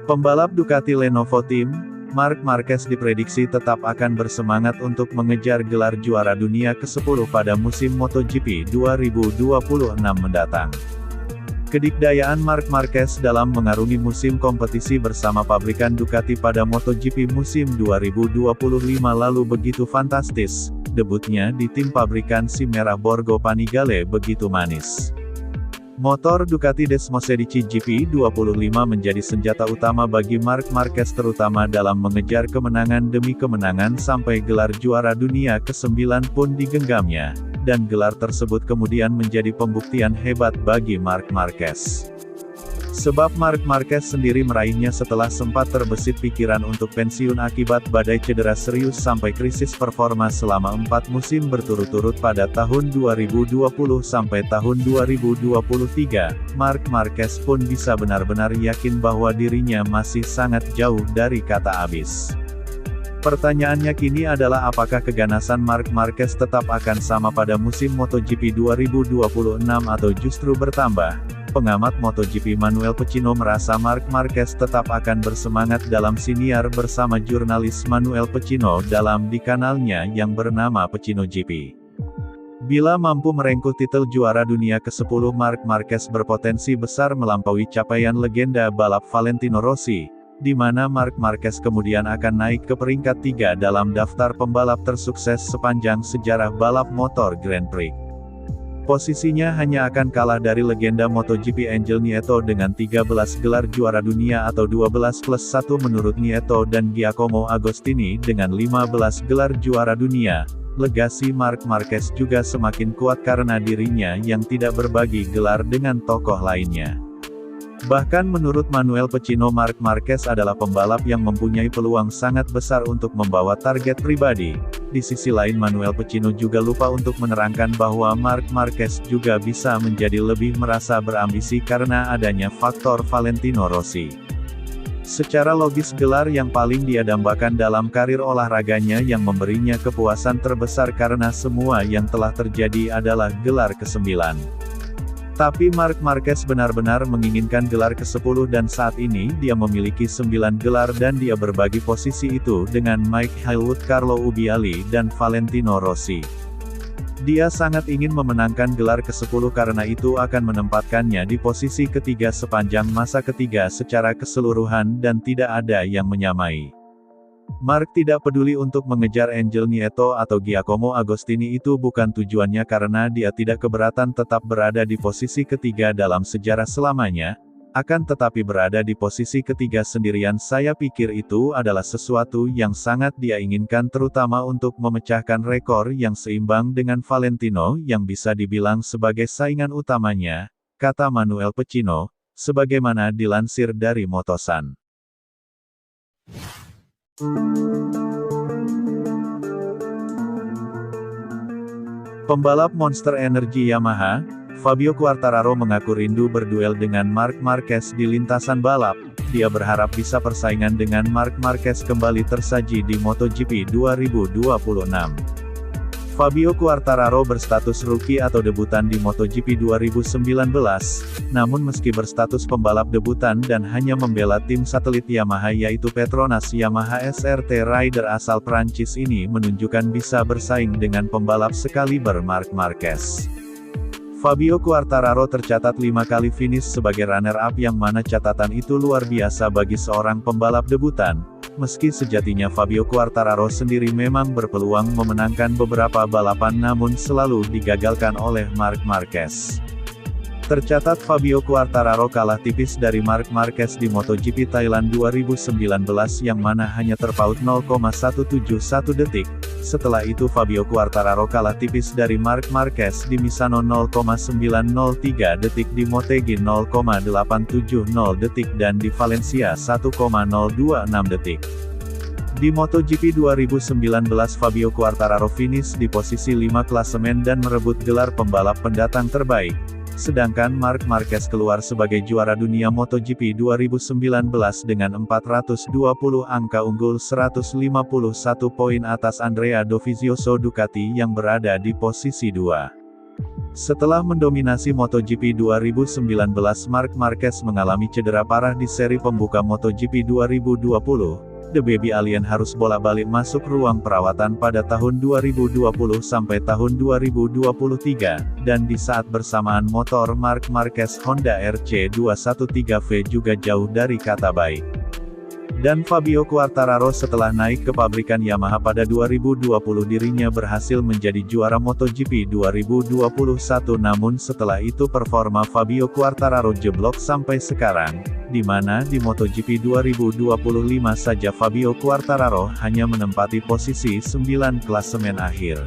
Pembalap Ducati Lenovo Team, Marc Marquez diprediksi tetap akan bersemangat untuk mengejar gelar juara dunia ke-10 pada musim MotoGP 2026 mendatang. Kedikdayaan Marc Marquez dalam mengarungi musim kompetisi bersama pabrikan Ducati pada MotoGP musim 2025 lalu begitu fantastis, debutnya di tim pabrikan si merah Borgo Panigale begitu manis. Motor Ducati Desmosedici GP25 menjadi senjata utama bagi Marc Marquez terutama dalam mengejar kemenangan demi kemenangan sampai gelar juara dunia ke-9 pun digenggamnya, dan gelar tersebut kemudian menjadi pembuktian hebat bagi Marc Marquez. Sebab Marc Marquez sendiri meraihnya setelah sempat terbesit pikiran untuk pensiun akibat badai cedera serius sampai krisis performa selama 4 musim berturut-turut pada tahun 2020 sampai tahun 2023, Marc Marquez pun bisa benar-benar yakin bahwa dirinya masih sangat jauh dari kata habis. Pertanyaannya kini adalah apakah keganasan Marc Marquez tetap akan sama pada musim MotoGP 2026 atau justru bertambah? Pengamat MotoGP Manuel Pecino merasa Marc Marquez tetap akan bersemangat dalam siniar bersama jurnalis Manuel Pecino dalam di kanalnya yang bernama Pecino GP. Bila mampu merengkuh titel juara dunia ke-10, Marc Marquez berpotensi besar melampaui capaian legenda balap Valentino Rossi, di mana Marc Marquez kemudian akan naik ke peringkat 3 dalam daftar pembalap tersukses sepanjang sejarah balap motor Grand Prix. Posisinya hanya akan kalah dari legenda MotoGP Angel Nieto dengan 13 gelar juara dunia atau 12+1 menurut Nieto dan Giacomo Agostini dengan 15 gelar juara dunia. Legasi Marc Marquez juga semakin kuat karena dirinya yang tidak berbagi gelar dengan tokoh lainnya. Bahkan menurut Manuel Pecino, Marc Marquez adalah pembalap yang mempunyai peluang sangat besar untuk membawa target pribadi. Di sisi lain Manuel Pecino juga lupa untuk menerangkan bahwa Marc Marquez juga bisa menjadi lebih merasa berambisi karena adanya faktor Valentino Rossi. Secara logis gelar yang paling dia dambakan dalam karir olahraganya yang memberinya kepuasan terbesar karena semua yang telah terjadi adalah gelar ke-9. Tapi Marc Marquez benar-benar menginginkan gelar ke-10 dan saat ini dia memiliki 9 gelar dan dia berbagi posisi itu dengan Mike Hailwood, Carlo Ubbiali dan Valentino Rossi. Dia sangat ingin memenangkan gelar ke-10 karena itu akan menempatkannya di posisi ketiga sepanjang masa ketiga secara keseluruhan dan tidak ada yang menyamai. Marc tidak peduli untuk mengejar Angel Nieto atau Giacomo Agostini, itu bukan tujuannya karena dia tidak keberatan tetap berada di posisi ketiga dalam sejarah selamanya, akan tetapi berada di posisi ketiga sendirian saya pikir itu adalah sesuatu yang sangat dia inginkan terutama untuk memecahkan rekor yang seimbang dengan Valentino yang bisa dibilang sebagai saingan utamanya, kata Manuel Pecino, sebagaimana dilansir dari Motosan. Pembalap Monster Energy Yamaha, Fabio Quartararo mengaku rindu berduel dengan Marc Marquez di lintasan balap. Dia berharap bisa persaingan dengan Marc Marquez kembali tersaji di MotoGP 2026. Fabio Quartararo berstatus rookie atau debutan di MotoGP 2019, namun meski berstatus pembalap debutan dan hanya membela tim satelit Yamaha yaitu Petronas, Yamaha SRT rider asal Prancis ini menunjukkan bisa bersaing dengan pembalap sekaliber Marc Marquez. Fabio Quartararo tercatat 5 kali finish sebagai runner-up yang mana catatan itu luar biasa bagi seorang pembalap debutan. Meski sejatinya Fabio Quartararo sendiri memang berpeluang memenangkan beberapa balapan namun selalu digagalkan oleh Marc Marquez. Tercatat Fabio Quartararo kalah tipis dari Marc Marquez di MotoGP Thailand 2019 yang mana hanya terpaut 0,171 detik. Setelah itu Fabio Quartararo kalah tipis dari Marc Marquez di Misano 0,903 detik, di Motegi 0,870 detik dan di Valencia 1,026 detik. Di MotoGP 2019 Fabio Quartararo finish di posisi 5 klasemen dan merebut gelar pembalap pendatang terbaik. Sedangkan Marc Marquez keluar sebagai juara dunia MotoGP 2019 dengan 420 angka unggul 151 poin atas Andrea Dovizioso Ducati yang berada di posisi 2. Setelah mendominasi MotoGP 2019, Marc Marquez mengalami cedera parah di seri pembuka MotoGP 2020. The Baby Alien harus bolak-balik masuk ruang perawatan pada tahun 2020 sampai tahun 2023, dan di saat bersamaan motor Marc Marquez Honda RC213V juga jauh dari kata baik. Dan Fabio Quartararo setelah naik ke pabrikan Yamaha pada 2020 dirinya berhasil menjadi juara MotoGP 2021, namun setelah itu performa Fabio Quartararo jeblok sampai sekarang, di mana di MotoGP 2025 saja Fabio Quartararo hanya menempati posisi 9 klasemen akhir.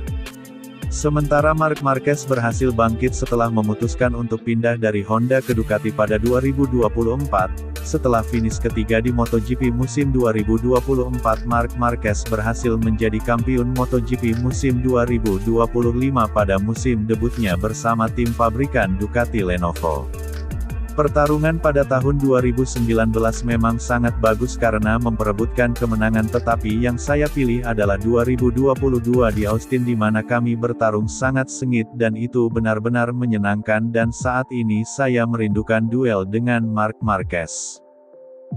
Sementara Marc Marquez berhasil bangkit setelah memutuskan untuk pindah dari Honda ke Ducati pada 2024. Setelah finish ketiga di MotoGP musim 2024, Marc Marquez berhasil menjadi kampiun MotoGP musim 2025 pada musim debutnya bersama tim pabrikan Ducati Lenovo. Pertarungan pada tahun 2019 memang sangat bagus karena memperebutkan kemenangan, tetapi yang saya pilih adalah 2022 di Austin di mana kami bertarung sangat sengit dan itu benar-benar menyenangkan, dan saat ini saya merindukan duel dengan Marc Marquez.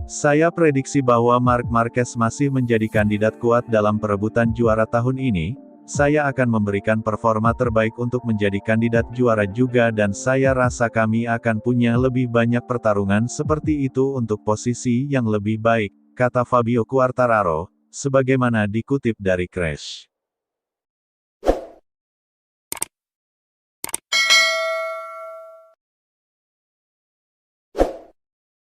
Saya prediksi bahwa Marc Marquez masih menjadi kandidat kuat dalam perebutan juara tahun ini. Saya akan memberikan performa terbaik untuk menjadi kandidat juara juga, dan saya rasa kami akan punya lebih banyak pertarungan seperti itu untuk posisi yang lebih baik, kata Fabio Quartararo, sebagaimana dikutip dari Crash.